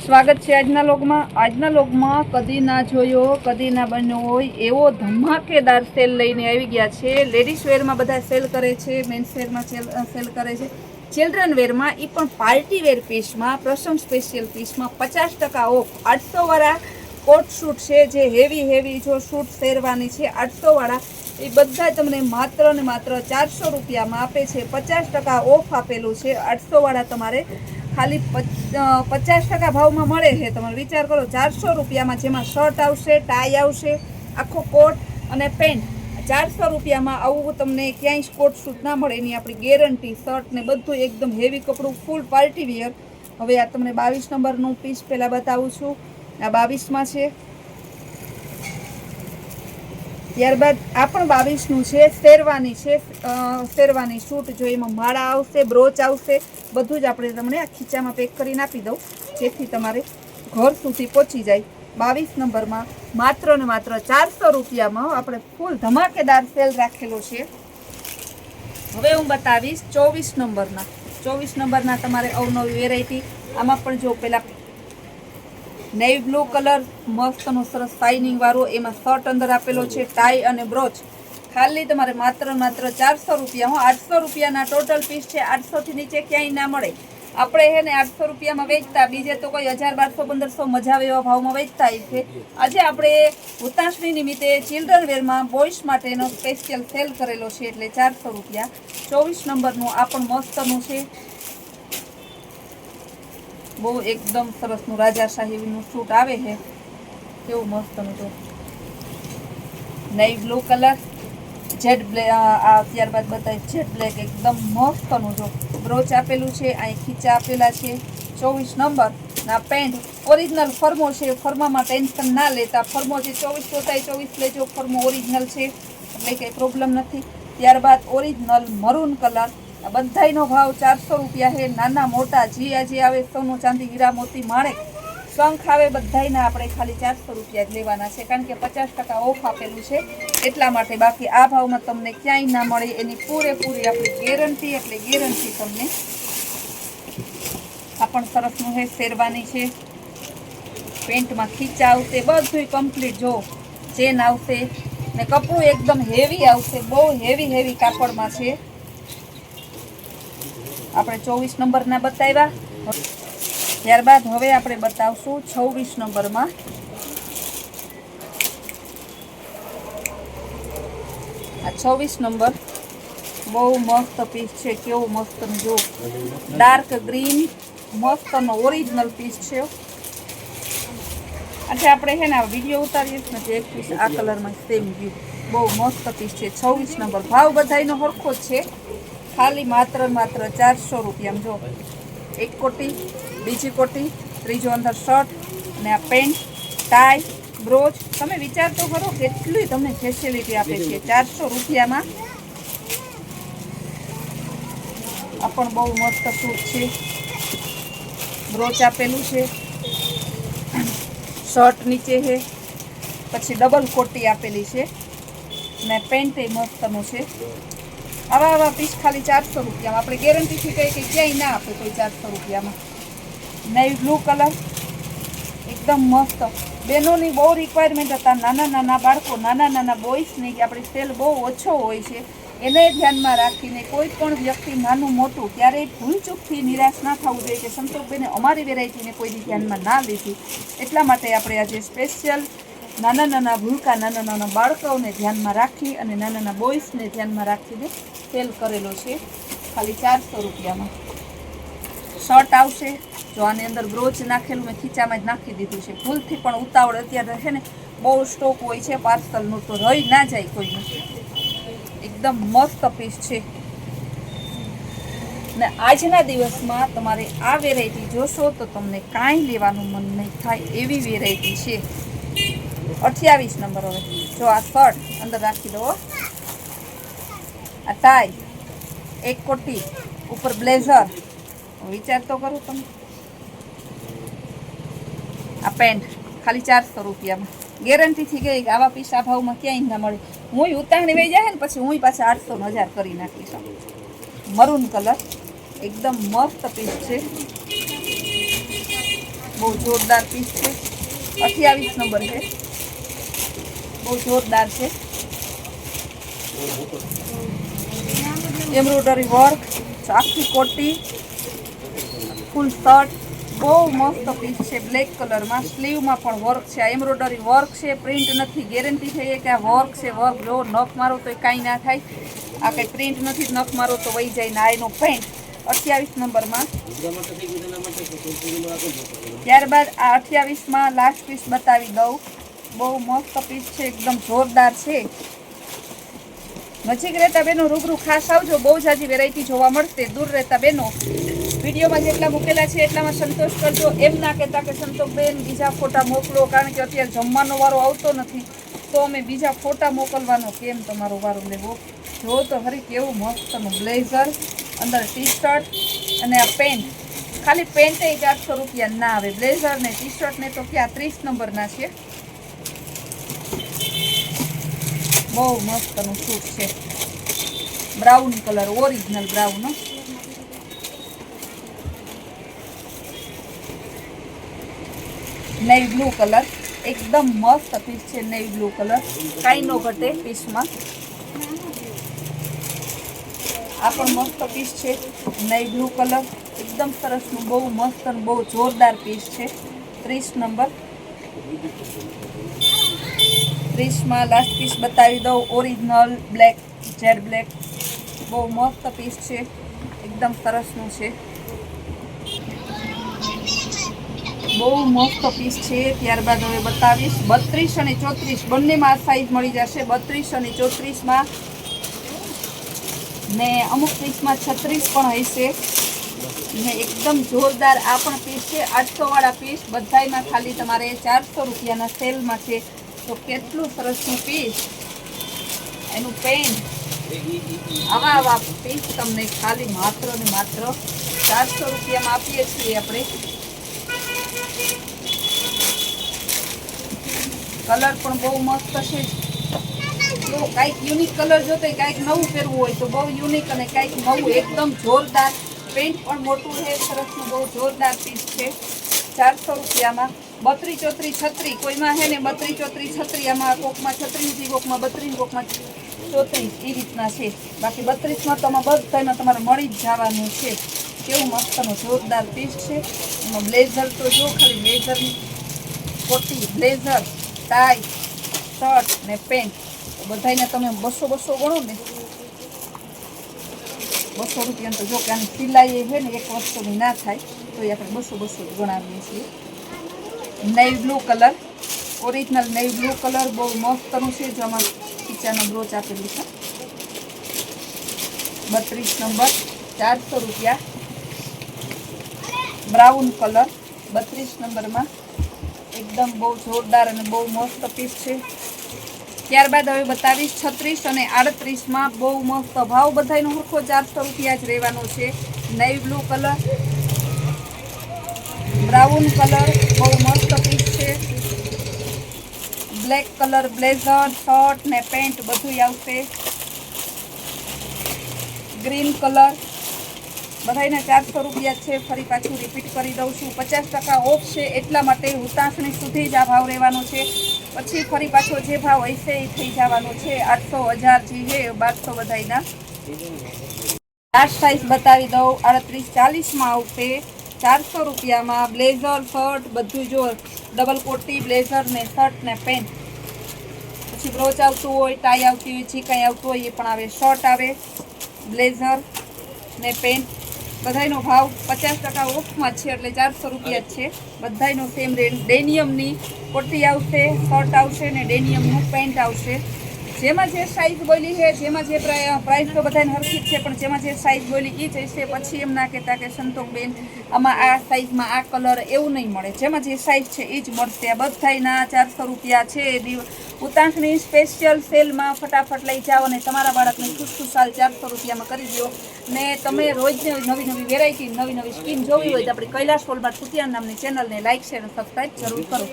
સ્વાગત છે આજના લોગમાં કદી ના જોયો કદી ના બન્યો હોય એવો ધમાકેદાર સેલ લઈને આવી ગયા છે। લેડીઝ વેરમાં બધા સેલ કરે છે, મેન્સ વેરમાં સેલ કરે છે, ચિલ્ડ્રન વેરમાં એ પણ પાર્ટી વેર પીસમાં પ્રસંગ સ્પેશિયલ પીસમાં 50% ઓફ 800 વાળા કોટ શૂટ છે, જે હેવી જો શૂટ શેરવાની છે 800 વાળા એ બધા તમને માત્ર ને માત્ર 400 રૂપિયામાં આપે છે। 50% ઓફ આપેલું છે। 800 વાળા તમારે ખાલી 50% ભાવમાં મળે છે। તમે વિચાર કરો 400 રૂપિયામાં, જેમાં શર્ટ આવશે, ટાઈ આવશે, આખો કોટ અને પેન્ટ 400 રૂપિયામાં આવું તમને ક્યાંય કોટ શૂટ ના મળે, એની આપણી ગેરંટી। શર્ટ ને બધું એકદમ હેવી કપડું, ફૂલ પાર્ટી વિયર। હવે આ તમને 22 નંબરનું પીસ પહેલાં બતાવું છું। આ 22માં છે, ત્યારબાદ આ પણ 22નું છે। શેરવાની છે, શેરવાની શૂટ જો એમાં માળા આવશે, બ્રોચ આવશે, બધું જ આપણે તમને આ ખીચામાં પેક કરીને આપી દઉં, જેથી તમારે ઘર સુધી પહોંચી જાય। 22 નંબરમાં માત્ર ને માત્ર 400 રૂપિયામાં આપણે ફૂલ ધમાકેદાર સેલ રાખેલો છે। હવે હું બતાવીશ 24 નંબરના। 24 નંબરના તમારે અવનવી વેરાયટી, આમાં પણ જો પેલા નેવી બ્લુ કલર મસ્તનો સરસ શાઇનિંગ વાળો, એમાં શર્ટ અંદર આપેલો છે, ટાઈ અને બ્રોચ, ખાલી તમારે માત્ર 400 રૂપિયા। 800 રૂપિયાના ટોટલ પીસ છે, 800 થી નીચે ક્યાંય ના મળે। આપણે હે ને 800 રૂપિયામાં વેચતા, બીજે તો કોઈ 1000, 1200, 1500 મજા આવે એવા ભાવમાં વેચતા છે। આજે આપણે ઉતાસણી નિમિત્તે ચિલ્ડ્રન વેરમાં બોಯ್સ માટેનો સ્પેશિયલ સેલ કરેલો છે, એટલે 400 રૂપિયા। 24 નંબરનું આ પણ મસ્તનું છે, બહુ એકદમ સરસનું રાજાશાહીનું સૂટ આવે છે, કેવું મસ્તનું જો navy blue colour, jade black, ત્યારબાદ બતાવી જેડ બ્લેક, એકદમ મસ્તનું જો બ્રોચ આપેલું છે, અહીં ખીચા આપેલા છે। 24 નંબર ના પેન્ટ ઓરિજિનલ ફર્મો છે, ફર્મામાં ટેન્શન ના લેતા, ફર્મો જે 24 પોતાય 24 લેજો, ફર્મો ઓરિજિનલ છે એટલે કંઈ પ્રોબ્લેમ નથી। ત્યારબાદ ઓરિજિનલ મરૂન કલર, આ બધાયનો ભાવ 400 રૂપિયા છે। નાના મોટા જે આજે આવે, સોનું ચાંદી હીરા મોતી માણેક શંખ આવે, બધાયના આપણે ખાલી 400 રૂપિયા જ લેવાના છે, કારણ કે 50% ઓફ આપેલું છે એટલા માટે। બાકી આ ભાવમાં તમને ક્યાંય ના મળે, એની પૂરેપૂરી આપણી ગેરંટી, એટલે ગેરંટી તમને। આ પણ સરસનું છે, શેરવાની છે, પેન્ટમાં ખીચા આવશે, બધું કમ્પ્લીટ જો ચેન આવશે ને કપડું એકદમ હેવી આવશે, બહુ હેવી કાપડમાં છે। આપણે 24 નંબરના બતાવ્યા, ત્યારબાદ હવે આપણે બતાવશું 26 નંબરમાં। આ 26 નંબર બહુ મસ્ત પીસ છે, કેવું મસ્તનું જો ડાર્ક ગ્રીન મસ્તનો ઓરિજિનલ પીસ છે। આજે આપણે છે ને આ વિડીયો ઉતારીએ ને તો એક પીસ આ કલરમાં સેમ ગયું, બહુ મસ્ત પીસ છે। 26 નંબર, ભાવ બધાયનો સરખો જ છે, ખાલી માત્ર 400 રૂપિયામાં। જો એક કોટી, બીજી કોટી, ત્રીજો અંદર શર્ટ અને આ પેન્ટ, ટાઈ, બ્રોચ, તમે વિચાર તો કરો કેટલી તમને ફેસિલિટી આપે છે 400 રૂપિયામાં। આ પણ બહુ મસ્ત સૂટ છે, બ્રોચ આપેલું છે, શર્ટ નીચે છે, પછી ડબલ કોટી આપેલી છે ને પેન્ટ એ મસ્તનું છે। આવા પીસ ખાલી 400 રૂપિયામાં, આપણે ગેરંટીથી કહીએ કે ક્યાંય ના આપે કોઈ 400 રૂપિયામાં। નેવી બ્લુ કલર એકદમ મસ્ત, બહેનોની બહુ રિક્વાયરમેન્ટ હતા, નાના બાળકો, નાના બોಯ್સની કે આપણી સેલ બહુ ઓછો હોય છે, એને ધ્યાનમાં રાખીને કોઈ પણ વ્યક્તિ નાનું મોટું ક્યારેય ભૂલચૂકથી નિરાશ ના થવું જોઈએ કે સંતોષબેને અમારી વેરાયટીને કોઈની ધ્યાનમાં ના લીધી, એટલા માટે આપણે આજે સ્પેશિયલ નાના ભૂલકા, નાના બાળકોને ધ્યાનમાં રાખી અને નાના બોಯ್સને ધ્યાનમાં રાખીને સેલ કરેલો છે, ખાલી 400 રૂપિયામાં। શર્ટ આવશે, જો આની અંદર બ્રોચ નાખેલું મેં ખીચામાં જ નાખી દીધું છે, ભૂલથી પણ ઉતાવળ અત્યારે છે ને બહુ સ્ટોક હોય છે પાર્સલનું, તો રહી ના જાય કોઈનું, એકદમ મસ્ત પીસ છે। ને આજના દિવસમાં તમારે આ વેરાયટી જોશો તો તમને કાંઈ લેવાનું મન નહીં થાય એવી વેરાયટી છે। 28 નંબર, હવે જો આ શર્ટ અંદર રાખી દો, આ ટાઈ, એક કોટી, ઉપર બ્લેઝર, વિચાર તો કરું તમે। આ પેન્ટ ખાલી 400 રૂપિયામાં, ગેરંટીથી ગઈ કે આવા પીસ આ ભાવમાં ક્યાંય ના મળે। હું ઉતાવળી વહી જાય ને પછી હું પાછા 800 1000 કરી નાખીશ। મરૂન કલર એકદમ મસ્ત પીસ છે, બહુ બહુ જોરદાર પીસ છે, 28 નંબર છે, બહુ જોરદાર છે. એમ્બ્રોઇડરી વર્ક, આખી કોટી, ફૂલ શર્ટ, બહુ મસ્ત પીસ છે. બ્લેક કલરમાં સ્લીવમાં પણ વર્ક છે. આ એમ્બ્રોઇડરી વર્ક છે, પ્રિન્ટ નથી. ગેરંટી છે કે આ વર્ક છે. વર્ક જો નખ મારો તો કાંઈ ના થાય. આ કંઈ પ્રિન્ટ નથી, નખ મારો તો વહી જાય. ના એનો પેન્ટ 28 નંબરમાં. ત્યારબાદ આ 28માં લાસ્ટ પીસ બતાવી દઉં. બહુ મસ્ત પીસ છે, એકદમ જોરદાર છે. નજીક રહેતા બેનો રૂબરૂ ખાસ આવજો. બહુ જાજી વેરાયટી જોવા મળશે. દૂર રહેતા બેનો વિડીયોમાં જેટલા મૂકેલા છે એટલામાં સંતોષ કરજો. એમ ના કહેતા કે સંતોષબેન બીજા ફોટા મોકલો, કારણ કે અત્યારે જમવાનો વારો આવતો નથી, તો અમે બીજા ફોટા મોકલવાનો કેમ તમારો વારો લેવો. જો તો ખરી કેવું મસ્તનું બ્લેઝર, અંદર ટી શર્ટ અને આ પેન્ટ. ખાલી પેન્ટ 400 રૂપિયા ના આવે. બ્લેઝર ને ટી શર્ટ ને તો ક્યાં 30 નંબરના છે. બહુ મસ્તનું સૂટ છે. Brown colour, original brown. Navy blue colour, એકદમ મસ્ત પીસ છે. નેવી બ્લુ કલર કાંઈ નો ઘટે પીસમાં. આ પણ મસ્ત પીસ છે. નેવી બ્લુ કલર એકદમ સરસનું, બહુ મસ્ત અને બહુ જોરદાર પીસ છે. 30 નંબર. 30માં લાસ્ટ પીસ બતાવી દઉં. ઓરિજિનલ બ્લેક, જેડ બ્લેક, બહુ મસ્ત પીસ છે. એકદમ સરસનું છે. બહુ મસ્ત પીસ છે. ત્યારબાદ હવે બતાવીશ 32 અને 34 બંનેમાં આ સાઈઝ મળી જશે. 32 અને 34માં ને અમુક પીસમાં 36 પણ હશે ને એકદમ જોરદાર આ પણ પીસ છે. 800 વાળા પીસ બધાયમાં ખાલી તમારે 400 રૂપિયાના સેલમાં છે. તો કેટલું સરસનું પીસ. એનું પેન્ટ, આવા પીસ તમને ખાલી માત્ર ને માત્ર 400 રૂપિયામાં આપીએ છીએ આપણે. કલર પણ બહુ મસ્ત છે. જો કાંઈક યુનિક કલર જોતો હોય, કાંઈક નવું પહેરવું હોય તો બહુ યુનિક અને કાંઈક નવું એકદમ જોરદાર. પેન્ટ પણ મોટું છે, સરસનું બહુ જોરદાર પીસ છે. 400 રૂપિયામાં. 32, 34, 36 કોઈમાં છે ને 32, 34, 36. આમાં કોકમાં 36, કોકમાં 32, કોકમાં 34 એ રીતના છે. બાકી 32માં તો બધામાં તમારે મળી જ જવાનું છે. કેવું મસ્તનું જોરદાર પીસ છે. એમાં બ્લેઝર તો જો ખાલી બ્લેઝરની કોટી, બ્લેઝર, ટાઈ, શર્ટ ને પેન્ટ. બધાને તમે 200 ગણો ને 200 રૂપિયા. તો જો કે આની સિલાઈ છે ને એક વસ્તુની ના થાય, તો આપણે 200 જ ગણાવીએ છીએ. Navy blue colour, original navy blue colour, બહુ મસ્તનું છે. જો આમાં ખીચાનો બ્રોચ આપેલું છે. 32 નંબર, 400 રૂપિયા. બ્રાઉન કલર 32 નંબરમાં, એકદમ બહુ જોરદાર અને બહુ મસ્ત પીસ છે. ત્યારબાદ હવે બતાવીશ 36 અને 38માં. બહુ મસ્ત ભાવ બધાનો સરખો 400 રૂપિયા જ રહેવાનો છે. Navy blue colour, brown colour, બહુ મસ્ત પીસ છે. બ્લેક કલર, બ્લેઝર, શર્ટ ને પેન્ટ બધું આવશે. ગ્રીન કલર, બધાને 400 રૂપિયા છે. ફરી પાછું રિપીટ કરી દઉં છું, 50% ઓફ છે એટલા માટે હુતાસણી સુધી જ આ ભાવ રહેવાનો છે. પછી ફરી પાછો જે ભાવ હશે એ થઈ જવાનો છે. 800, 1000 જે છે 1200 બધાના. લાસ્ટ સાઈઝ બતાવી દઉં. 38, 40માં આવશે 400 રૂપિયામાં. બ્લેઝર, શર્ટ બધું જો ડબલ કોટી, બ્લેઝર ને શર્ટ ને પેન્ટ. પછી બ્રોચ આવતું હોય, ટાઈ આવતી હોય, જે કાંઈ આવતું હોય એ પણ આવે. શર્ટ આવે, બ્લેઝર ને પેન્ટ. બધાનો ભાવ 50% ઓફમાં છે એટલે 400 રૂપિયા જ છે. બધાનો સેમ રેટ. ડેનિયમની કોટી આવશે, શર્ટ આવશે ને ડેનિયમનું પેન્ટ આવશે. જેમાં જે સાઈઝ બોલી છે, જેમાં જે પ્રાઇસ તો બધાને હરખી જ છે, પણ જેમાં જે સાઈઝ બોલી એ જ હશે. પછી એમ ના કહેતા કે સંતોષબેન આમાં આ સાઈઝમાં આ કલર, એવું નહીં મળે. જેમાં જે સાઈઝ છે એ જ મળશે. આ બધાના 400 રૂપિયા છે. ઉતાંશની સ્પેશિયલ સેલમાં ફટાફટ લઈ જાઓ અને તમારા બાળકને ખુશખુશાલ 400 રૂપિયામાં કરી દો. ને તમે રોજ નવી નવી વેરાયટી, નવી નવી સ્કીમ જોવી હોય તો આપણી કૈલાશ વોલમાર્ટ કુતિયાણા નામની ચેનલને લાઈક, શેર અને સબસ્ક્રાઈબ જરૂર કરો.